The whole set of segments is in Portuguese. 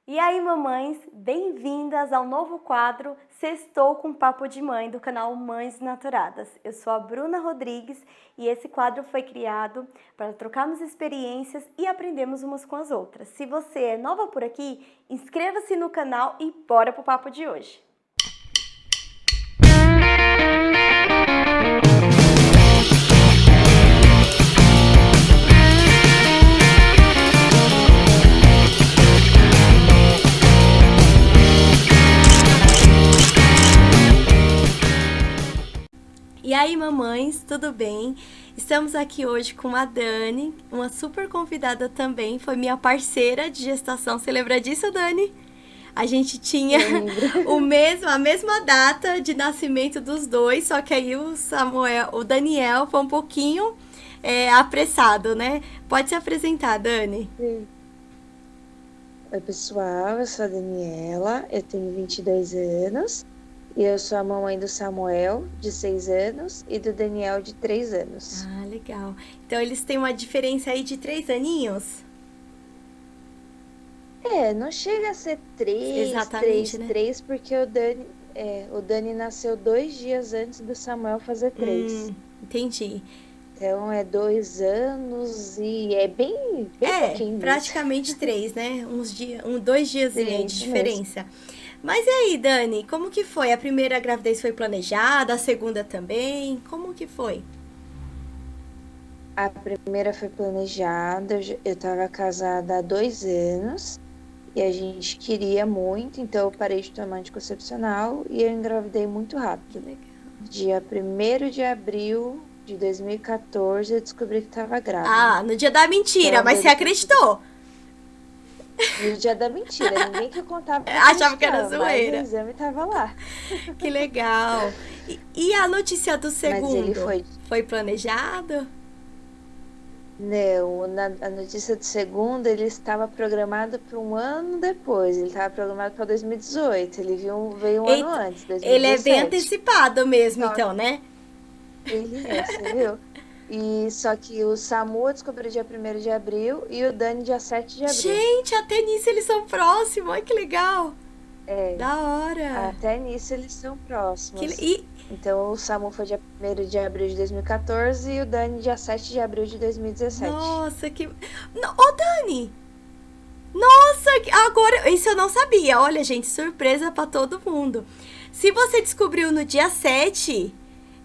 E aí, mamães, bem-vindas ao novo quadro Sextou com Papo de Mãe do canal Mães Naturadas. Eu sou a Bruna Rodrigues e esse quadro foi criado para trocarmos experiências e aprendermos umas com as outras. Se você é nova por aqui, inscreva-se no canal e bora pro papo de hoje. E aí, mamães, tudo bem? Estamos aqui hoje com a Dani, uma super convidada também, foi minha parceira de gestação. Você lembra disso, Dani? A gente tinha a mesma data de nascimento dos dois, só que aí o Daniel foi um pouquinho apressado, né? Pode se apresentar, Dani. Oi, pessoal, eu sou a Daniela, eu tenho 22 anos e eu sou a mamãe do Samuel, de 6 anos, e do Daniel, de 3 anos. Ah, legal. Então eles têm uma diferença aí de 3 aninhos? Não chega a ser Exatamente, né? porque o Dani nasceu 2 dias antes do Samuel fazer 3. Entendi. Então é 2 anos e é bem, bem pouquinho mesmo. Praticamente 3, né? 2 dias Sim, de isso mesmo. diferença. Mas e aí, Dani, como que foi? A primeira gravidez foi planejada, a segunda também? Como que foi? A primeira foi planejada, eu estava casada há 2 anos. E a gente queria muito, então eu parei de tomar anticoncepcional e eu engravidei muito Que rápido. legal. Dia 1º de abril de 2014, eu descobri que estava grávida. Ah, no dia da mentira, Então, mas você acreditou? no dia da mentira, ninguém que eu contava Achava que era acreditava, mas o zoeira. exame estava lá. Que legal. E a notícia do Mas ele segundo? foi. Foi planejado? Não, a notícia do segundo, ele estava programado para um ano depois, ele estava programado para 2018, veio um ano Eita, antes, ele é bem 2017. antecipado mesmo, Só então, né? Ele você viu? E só que o Samu descobriu dia 1º de abril e o Dani dia 7 de abril. Gente, até nisso eles são próximos. Ai, que legal. É, Da hora. até nisso eles são Que, próximos. e, Então o Samu foi dia 1º de abril de 2014 e o Dani dia 7 de abril de 2017. nossa, que. Ô, Dani! Nossa, agora. Isso eu não sabia. Olha, gente, surpresa pra todo mundo. Se você descobriu no dia 7,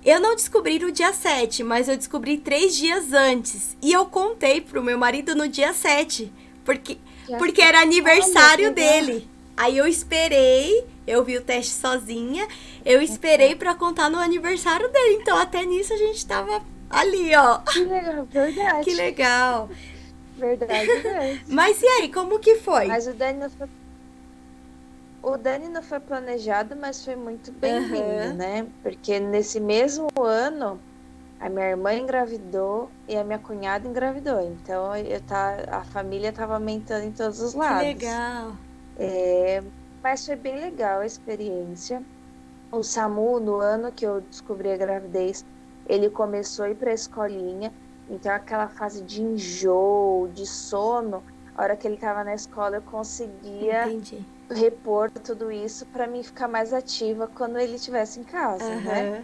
eu não descobri no dia 7, mas eu descobri 3 dias antes. E eu contei pro meu marido no dia 7, porque, Já porque sei. era Olha que aniversário legal. dele. Aí eu esperei, eu vi o teste sozinha, eu esperei pra contar no aniversário dele. Então até nisso a gente tava ali, ó. Que legal, Que verdade. legal. Verdade mesmo. Mas e aí, como que foi? Mas o Dani não foi planejado, mas foi muito bem-vindo, Aham. né? Porque nesse mesmo ano a minha irmã engravidou e a minha cunhada engravidou. Então a família estava aumentando em todos os Que lados. legal. Mas foi bem legal a experiência. O Samu, no ano que eu descobri a gravidez, ele começou a ir para a escolinha. Então aquela fase de enjoo, de sono, a hora que ele estava na escola, eu conseguia Entendi. repor tudo isso para mim ficar mais ativa quando ele estivesse em casa, né?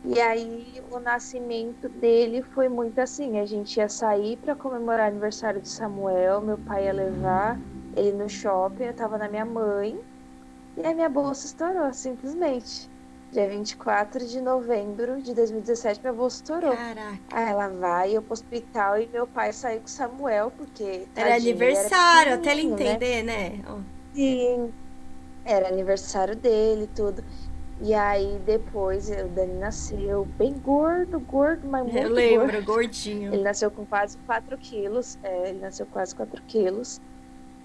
Aham. E aí o nascimento dele foi muito assim, a gente ia sair para comemorar o aniversário de Samuel, meu pai ia levar ele no shopping, eu tava na minha mãe, e a minha bolsa estourou, simplesmente. Dia 24 de novembro de 2017, minha bolsa estourou. Caraca. Aí ela vai eu pro hospital e meu pai saiu com o Samuel, porque, Era tadinho, ele era aniversário, até ele pequenininho, né? entender, né? Ó, Sim, era aniversário dele, tudo. E aí depois o Dani nasceu bem gordo, gordo, mas eu muito gordo. lembro, gordinho. Ele nasceu com quase 4 quilos. Ele nasceu com quase 4 quilos.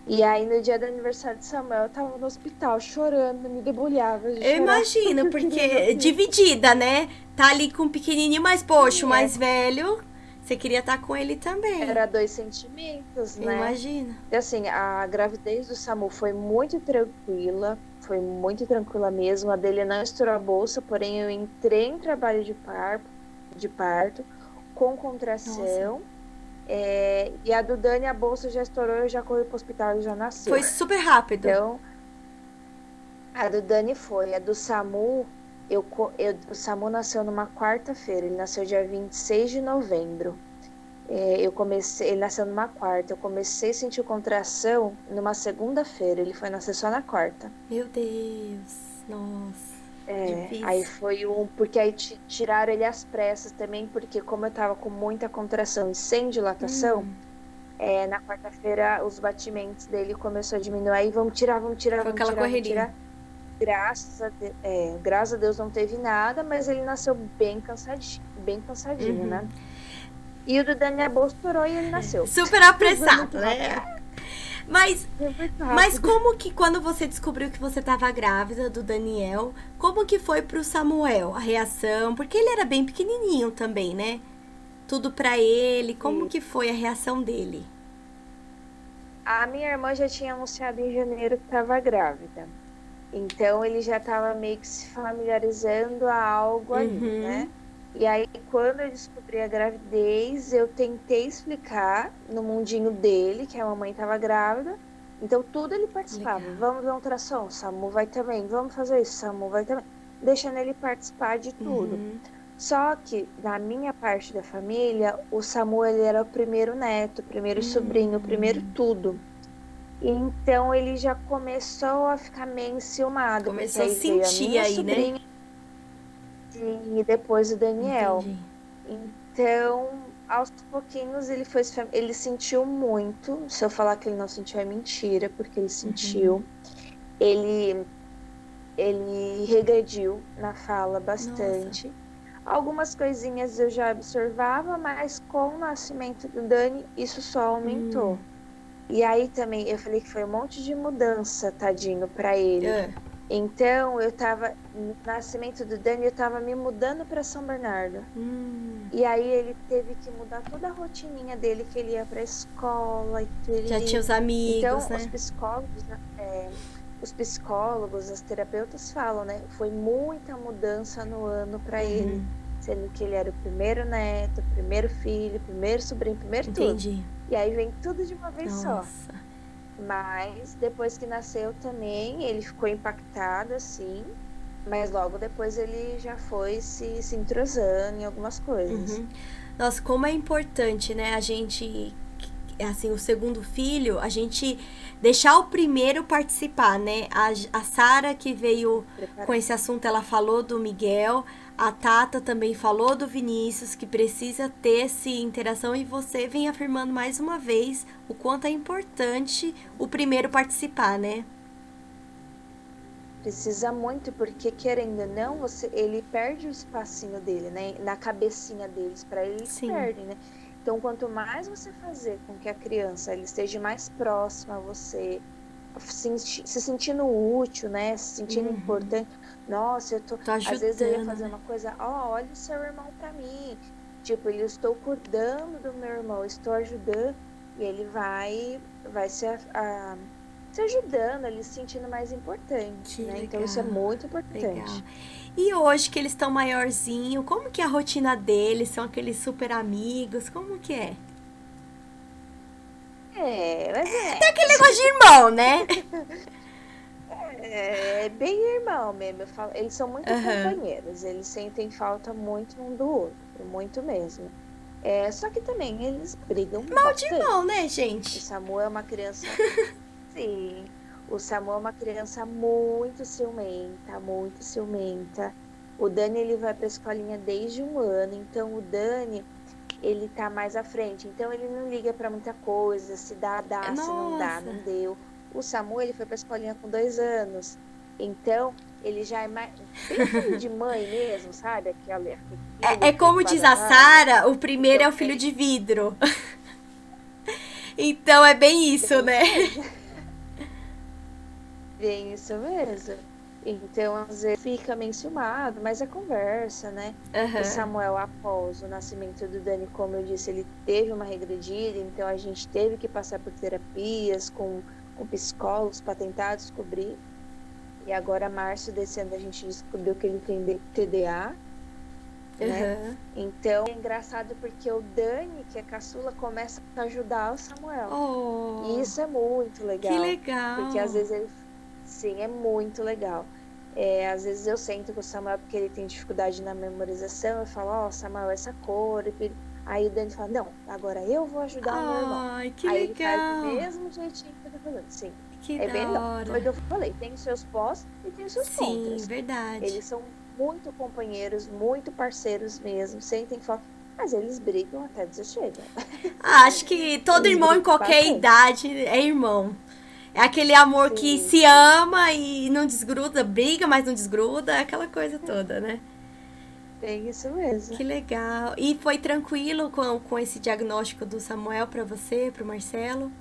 E aí no dia do aniversário de Samuel, eu tava no hospital chorando, me debulhava de Eu chorar, imagino, porque eu queria meu porque filho. dividida, né? Tá ali com o pequenininho, mas poxa, o Sim, mais velho, você queria estar com ele também. era dois sentimentos, Eu né? imagino. E assim, a gravidez do Samu foi muito tranquila mesmo. A dele não estourou a bolsa, porém eu entrei em trabalho de parto com Nossa. contração. E a do Dani, a bolsa já estourou, eu já corri pro hospital e já nasceu. Foi super rápido. Então, a do Dani foi. A do Samu, o Samu nasceu numa quarta-feira. Ele nasceu dia 26 de novembro. Ele nasceu numa quarta. Eu comecei a sentir contração numa segunda-feira. Ele foi nascer só na quarta. Meu Deus. Nossa. Aí Difícil. foi porque aí tiraram ele às pressas também, porque como eu tava com muita contração e sem dilatação, na quarta-feira os batimentos dele começou a diminuir. Aí vamos tirar, vamos tirar, Foi vamos aquela tirar, vamos correria. tirar. Graças a Deus não teve nada, mas ele nasceu bem cansadinho, né? E o do Daniel Bolso estourou e ele nasceu. Super Foi muito apressado, rápido. né? Mas, Foi muito mas rápido. como que quando você descobriu que você estava grávida do Daniel, como que foi pro Samuel a reação? Porque ele era bem pequenininho também, né? Tudo pra ele. Como E que foi a reação dele? a minha irmã já tinha anunciado em janeiro que estava grávida. Então ele já estava meio que se familiarizando a algo ali, né? E aí, quando eu descobri a gravidez, eu tentei explicar no mundinho dele que a mamãe estava grávida. Então, tudo ele participava. Legal. Vamos ver um ultrassom, Samu vai também. Vamos fazer isso, Samu vai também. Deixando ele participar de tudo. Só que, na minha parte da família, o Samu ele era o primeiro neto, o primeiro sobrinho, o primeiro tudo. Então ele já começou a ficar meio enciumado, porque Começou a aí veio a sentir minha aí, né? sobrinha e depois o Daniel. Entendi. Então, aos pouquinhos ele sentiu muito. Se eu falar que ele não sentiu é mentira, porque ele sentiu. Ele ele regrediu na fala Nossa. bastante. Algumas coisinhas eu já observava, mas com o nascimento do Dani, isso só aumentou. E aí também eu falei que foi um monte de mudança, tadinho, para ele. Ah, Então, no nascimento do Dani, eu tava me mudando para São Bernardo. E aí ele teve que mudar toda a rotininha dele, que ele ia para escola e já tinha tudo. os amigos, Então, né? os psicólogos, as terapeutas falam, né? Foi muita mudança no ano para ele, sendo que ele era o primeiro neto, o primeiro filho, o primeiro sobrinho, o primeiro tudo. Entendi. E aí vem tudo de uma vez só. Nossa. Mas depois que nasceu também, ele ficou impactado, assim. Mas logo depois ele já foi se entrosando em algumas coisas. Nossa, como é importante, né, a gente, assim, o segundo filho, a gente deixar o primeiro participar, né? A Sara que veio com esse assunto, ela falou do Miguel, a Tata também falou do Vinícius, que precisa ter essa interação, e você vem afirmando mais uma vez o quanto é importante o primeiro participar, né? Precisa muito, porque querendo ou não, ele perde o espacinho dele, né? Na cabecinha deles, para eles Sim. perdem, né? Então, quanto mais você fazer com que a criança ele esteja mais próxima a você, se sentindo útil, né? Se sentindo importante. Nossa, Tô às vezes eu ia ajudando, fazer né? uma coisa, olha o seu irmão para mim. Tipo, eu estou cuidando do meu irmão, estou ajudando, e ele vai se ajudando, ele se sentindo mais importante, Que né? Então isso é legal. muito Legal. importante. E hoje que eles estão maiorzinho, como que é a rotina deles? São aqueles super amigos? Como que é? Mas Tem aquele negócio de irmão, né? é bem irmão mesmo. Eles são muito companheiros, eles sentem falta muito um do outro, muito mesmo. Só que também eles brigam Mal de irmão, bastante. né, O gente? Samu é uma criança, sim, o Samu é uma criança muito ciumenta, muito ciumenta. O Dani ele vai para a escolinha desde 1 ano, então o Dani ele tá mais à frente, então ele não liga para muita coisa, se dá, se não dá, Nossa. não deu. O Samu, ele foi pra escolinha com 2 anos, então ele já é bem filho de mãe mesmo, sabe? Aquele É filho como diz a badalado. Sara, o primeiro Então, é o filho de vidro. Então é bem isso, bem né? isso mesmo. Bem isso mesmo. Então, às vezes fica meio enciumado, mas é conversa, né? O Samuel, após o nascimento do Dani, como eu disse, ele teve uma regredida, então a gente teve que passar por terapias com psicólogos para tentar descobrir. E agora, março desse ano, a gente descobriu que ele tem TDA. né? Aham. Então é engraçado porque o Dani, que é caçula, começa a ajudar o Samuel. E Oh, isso é muito que legal, porque às legal. vezes ele, sim, é muito legal. Às vezes eu sento com o Samuel porque ele tem dificuldade na memorização, eu falo, ó, Samuel, essa cor. Aí o Dani fala, não, agora eu vou ajudar o meu irmão. Ai, que Aí ele faz do legal. mesmo jeitinho que eu tô fazendo. Sim, Que é bem da legal. Foi o hora. que eu falei, tem os seus pós e tem os seus Sim, contras. verdade. Eles são muito companheiros, muito parceiros mesmo, sentem falta, mas eles brigam até dizer chega. Ah, acho que todo Eles irmão em brigam qualquer bastante. idade é irmão. É aquele amor que Sim, se sim. ama e não desgruda, briga, mas não desgruda, é aquela coisa toda, né? Bem isso mesmo. Que legal. E foi tranquilo com esse diagnóstico do Samuel pra você, pro Marcelo?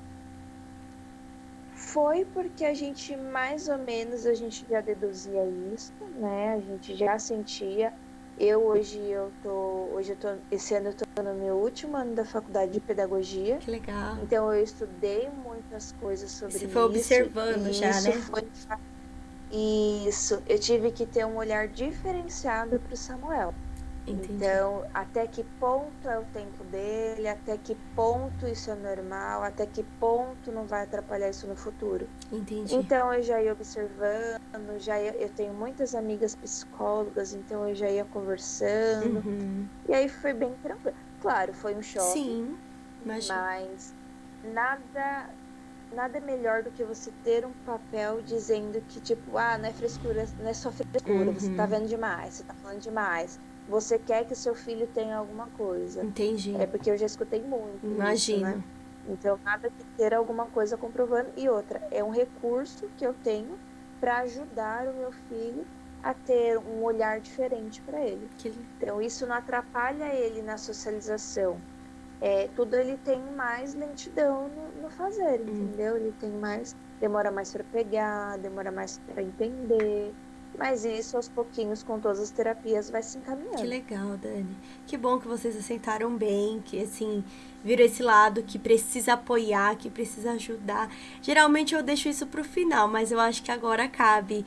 Foi porque a gente mais ou menos a gente já deduzia isso, né? A gente já sentia. Esse ano eu tô no meu último ano da faculdade de pedagogia, Que legal. então eu estudei muitas coisas sobre Você foi isso observando e já, isso né? foi isso. Eu tive que ter um olhar diferenciado para o Samuel. Entendi. Então, até que ponto é o tempo dele, até que ponto isso é normal, até que ponto não vai atrapalhar isso no futuro. Entendi. Então, eu já ia observando, eu tenho muitas amigas psicólogas, então eu já ia conversando, Uhum. e aí foi bem tranquilo. Claro, foi um choque, Sim, imagina. mas nada, nada é melhor do que você ter um papel dizendo que, tipo, não é frescura, não é só frescura, você tá Uhum. vendo demais, você tá falando demais. Você quer que seu filho tenha alguma coisa. Entendi. É porque eu já escutei muito isso, né? Imagino. Então, nada que ter alguma coisa comprovando. E outra, é um recurso que eu tenho para ajudar o meu filho a ter um olhar diferente para ele. Que... Então, isso não atrapalha ele na socialização. Tudo ele tem mais lentidão no fazer, Hum. entendeu? Ele tem mais, demora mais para pegar, demora mais para entender, mas isso aos pouquinhos com todas as terapias vai se Que encaminhando. legal, Dani. Que bom que vocês aceitaram bem, que assim, viram esse lado que precisa apoiar, que precisa ajudar. Geralmente eu deixo isso pro final, mas eu acho que agora cabe.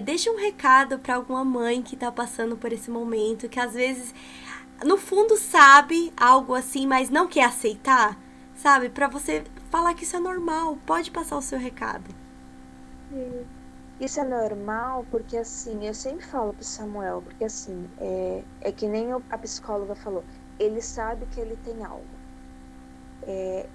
Deixa um recado para alguma mãe que tá passando por esse momento, que às vezes, no fundo, sabe algo assim, mas não quer aceitar, sabe? Para você falar que isso é normal. Pode passar o seu recado. Sim. Isso é normal porque, assim, eu sempre falo pro Samuel, porque, assim, é que nem a psicóloga falou, ele sabe que ele tem algo.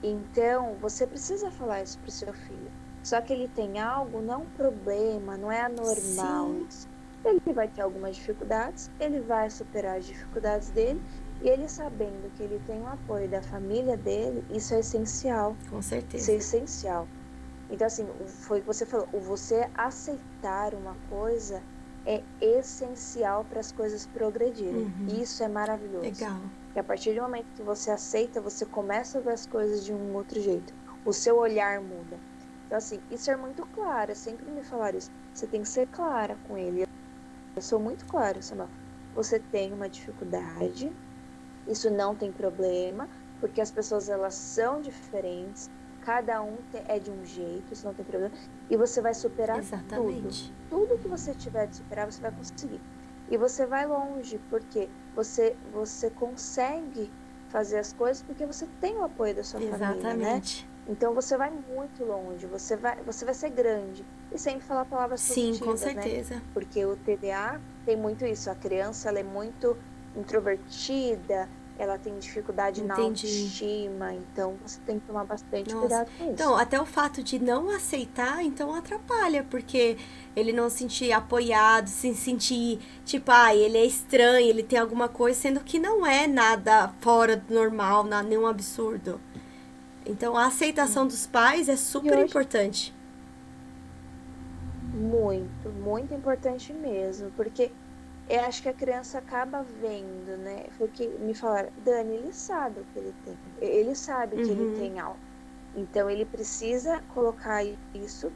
Então, você precisa falar isso pro seu filho. Só que ele tem algo, não é um problema, não é anormal Sim, isso. Ele vai ter algumas dificuldades, ele vai superar as dificuldades dele, e ele sabendo que ele tem o apoio da família dele, isso é essencial. com Isso é certeza. essencial. Então, assim, foi o que você falou, o você aceitar uma coisa é essencial para as coisas progredirem. Uhum. E isso é maravilhoso. Legal. Porque a partir do momento que você aceita, você começa a ver as coisas de um outro jeito. O seu olhar muda. Então, assim, isso é muito claro. Sempre me falaram isso. Você tem que ser clara com ele. Eu sou muito clara, Samuel. Você tem uma dificuldade, isso não tem problema, porque as pessoas elas são diferentes, cada um é de um jeito, isso não tem problema, e você vai superar tudo. Exatamente. Tudo que você tiver de superar, você vai conseguir. E você vai longe, porque você consegue fazer as coisas porque você tem o apoio da sua família, né? Exatamente. Então você vai muito longe, você vai ser grande. E sempre falar palavras Sim, com positivas, né? certeza. Porque o TDA tem muito isso, a criança ela é muito introvertida, ela tem dificuldade na Entendi. autoestima, então você tem que tomar bastante Nossa. cuidado com Então, isso. até o fato de não aceitar, então atrapalha, porque ele não se sentir apoiado, se sentir, tipo, ele é estranho, ele tem alguma coisa, sendo que não é nada fora do normal, nenhum absurdo. Então, a aceitação Sim. dos pais é E super hoje, importante. muito, muito importante mesmo, porque eu acho que a criança acaba vendo, né? Foi o que me falaram, Dani, ele sabe o que ele tem, ele sabe que ele Uhum. tem algo. Então ele precisa colocar isso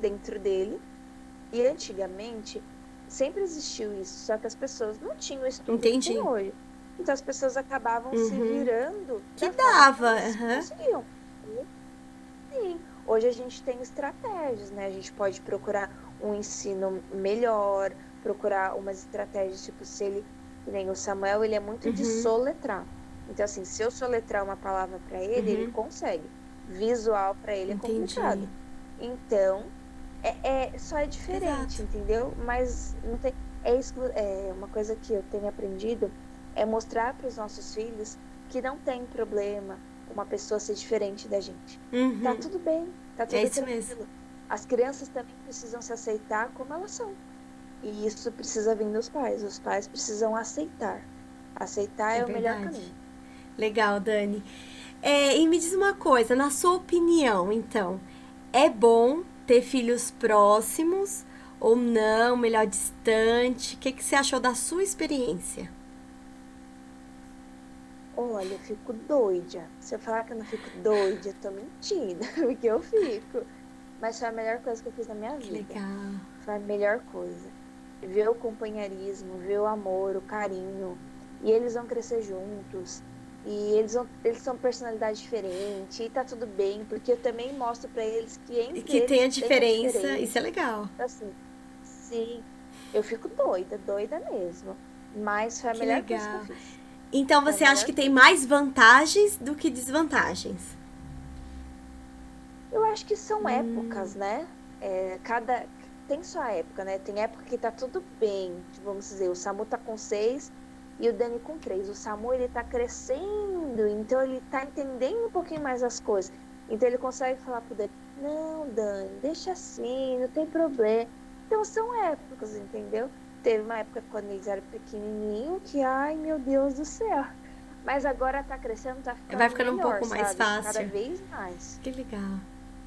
dentro dele. E antigamente sempre existiu isso, só que as pessoas não tinham o estudo que tem Entendi. hoje. Então as pessoas acabavam se Uhum. virando Que da forma que dava. elas Uhum. conseguiam. Sim, hoje a gente tem estratégias, né? A gente pode procurar um ensino melhor, procurar umas estratégias, tipo, se ele Que nem o Samuel, ele é muito de Uhum. soletrar. Então, assim, se eu soletrar uma palavra para ele, ele Uhum. consegue. Visual para ele é Entendi. complicado. Então, só é diferente, Exato. entendeu? Mas não tem. É uma coisa que eu tenho aprendido é mostrar para os nossos filhos que não tem problema uma pessoa ser diferente da gente. Tá Uhum. tudo bem, tá É tudo isso mesmo. tranquilo. As crianças também precisam se aceitar como elas são. E isso precisa vir dos pais. Os pais precisam aceitar. Aceitar É é o melhor verdade. caminho. Legal, Dani. E me diz uma coisa, na sua opinião, então, é bom ter filhos próximos ou não, melhor distante? O que, que você achou da sua experiência? Olha, eu fico doida. Se eu falar que eu não fico doida, eu tô mentindo, porque eu fico. Mas foi a melhor coisa que eu fiz na minha Que vida. legal. Foi a melhor coisa. Ver o companheirismo, ver o amor, o carinho. E eles vão crescer juntos. E eles são personalidade diferente. E tá tudo bem, porque eu também mostro pra eles que E entre que tem a eles tem a diferença, isso é diferença. legal. Então, assim, sim, eu fico doida, doida mesmo. Mas foi a Que melhor coisa que eu legal. fiz. Então Foi a você acha melhor que tem coisa. mais vantagens do que desvantagens? Eu acho que são épocas, né? Cada tem sua época, né? Tem época que tá tudo bem. Tipo, vamos dizer, o Samu tá com 6 e o Dani com 3. O Samu, ele tá crescendo, então ele tá entendendo um pouquinho mais as coisas. Então ele consegue falar pro Dani, não, Dani, deixa assim, não tem problema. Então são épocas, entendeu? Teve uma época quando eles eram pequenininhos que, ai, meu Deus do céu. Mas agora tá crescendo, tá Vai ficando ficando um melhor, pouco mais sabe? Cada fácil. vez mais. Que legal.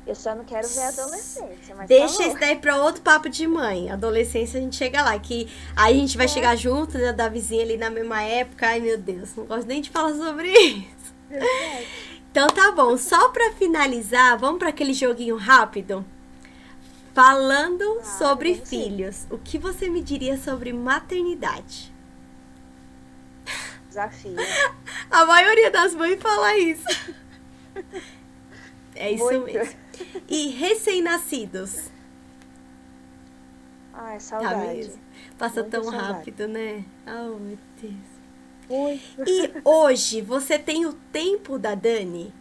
Eu só não quero ver a adolescência, mas tá Deixa bom. isso daí pra outro papo de mãe. Adolescência a gente chega lá, que aí a gente vai Né? chegar junto, né, da vizinha ali na mesma época. Ai, meu Deus, não gosto nem de falar sobre isso. Verdade. Então tá bom, só pra finalizar, vamos pra aquele joguinho rápido? Falando Claro, sobre vamos sim. filhos, o que você me diria sobre maternidade? Desafio. A maioria das mães fala isso. É isso Muito. mesmo. E recém-nascidos? Ai, Tá mesmo? saudade. Passa Muita tão saudade. rápido, né? Oh, meu Deus. Muito. E hoje você tem o tempo da Dani?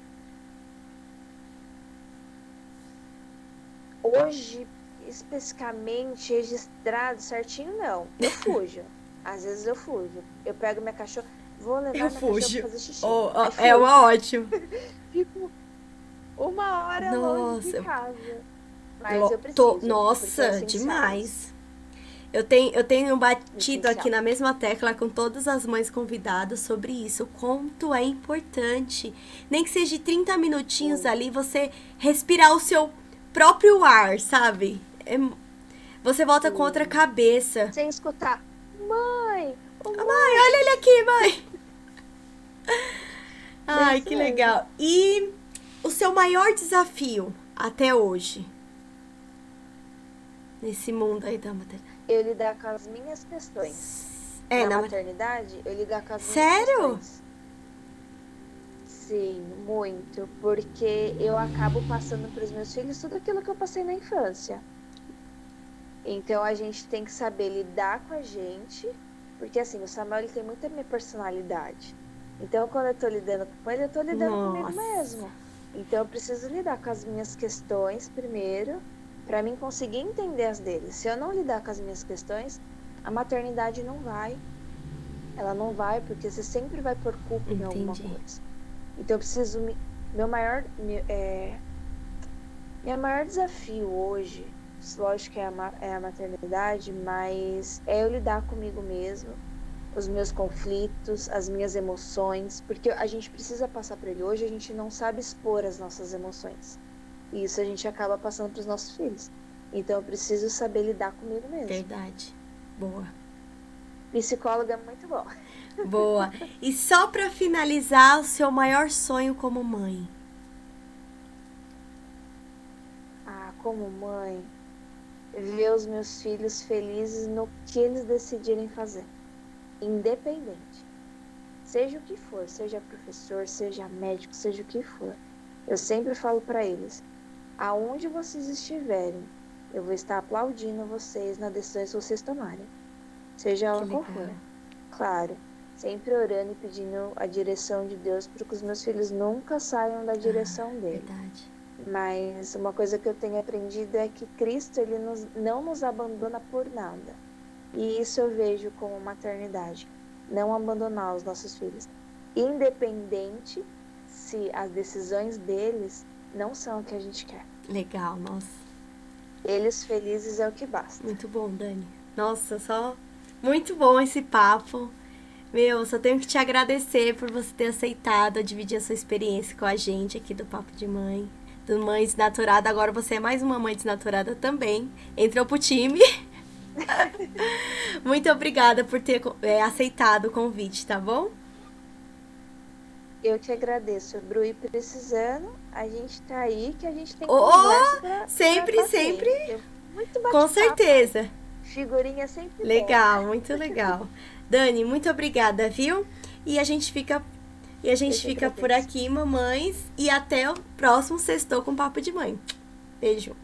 Hoje, especificamente, registrado certinho, não. Eu fujo. Às vezes eu fujo. Eu pego minha cachorra, vou Eu levar minha cachorra pra fujo. fazer xixi. Oh, Aí oh, é fujo. uma ótima. Fico uma hora longe de Nossa, casa. Mas eu preciso, porque é nossa, essencial isso. demais. Eu tenho batido aqui Essencial. na mesma tecla com todas as mães convidadas sobre isso, o quanto é importante. Nem que seja de 30 minutinhos Muito. ali, você respirar o seu próprio ar, sabe? Você volta com outra Sim. cabeça. Sem escutar. Mãe! Ô, Ah, mãe, olha ele mãe! aqui, mãe. É Ai, isso que mesmo. legal. E o seu maior desafio até hoje, nesse mundo aí da maternidade? Eu lidar com as minhas questões. É, Na na maternidade, eu lidar com as minhas Sério? questões. Sim, muito. Porque eu acabo passando para os meus filhos tudo aquilo que eu passei na infância. Então a gente tem que saber lidar com a gente. Porque assim, o Samuel ele tem muita minha personalidade. Então, quando eu tô lidando com ele, eu tô lidando comigo Nossa, mesmo. Então, eu preciso lidar com as minhas questões primeiro, para mim conseguir entender as dele. Se eu não lidar com as minhas questões, a maternidade não vai. Ela não vai, porque você sempre vai por culpa em alguma entendi. coisa. Então, eu preciso. Meu maior. Meu maior desafio hoje, lógico que é a maternidade, mas é eu lidar comigo mesmo, os meus conflitos, as minhas emoções, porque a gente precisa passar para ele. Hoje a gente não sabe expor as nossas emoções. E isso a gente acaba passando para os nossos filhos. Então eu preciso saber lidar comigo mesmo. Verdade. Boa. Psicóloga é muito bom. Boa. E só pra finalizar, o seu maior sonho como mãe? Ah, como mãe, ver os meus filhos felizes no que eles decidirem fazer, independente. Seja o que for, seja professor, seja médico, seja o que for. Eu sempre falo para eles, aonde vocês estiverem, eu vou estar aplaudindo vocês nas decisões que vocês tomarem, seja Que ela qual legal. for. Claro, sempre orando e pedindo a direção de Deus para que os meus filhos nunca saiam da direção dele. Verdade. Mas uma coisa que eu tenho aprendido é que Cristo ele não nos abandona por nada. E isso eu vejo como maternidade. Não abandonar os nossos filhos. Independente se as decisões deles não são o que a gente quer. Legal, nossa. Eles felizes é o que basta. Muito bom, Dani. Nossa, só muito bom esse papo. Meu, só tenho que te agradecer por você ter aceitado dividir a sua experiência com a gente aqui do Papo de Mãe. Do Mãe Desnaturada. Agora você é mais uma mãe desnaturada também. Entrou pro time. Muito obrigada por ter aceitado o convite, tá bom? Eu que agradeço, Bru, e precisando, a gente tá aí, que a gente tem conversa pra sempre, fazer. sempre. Muito Com certeza. Figurinha sempre legal, bom. Muito legal. Dani, muito obrigada, viu? E a gente fica por aqui, mamães, e até o próximo Sextou com Papo de Mãe. Beijo.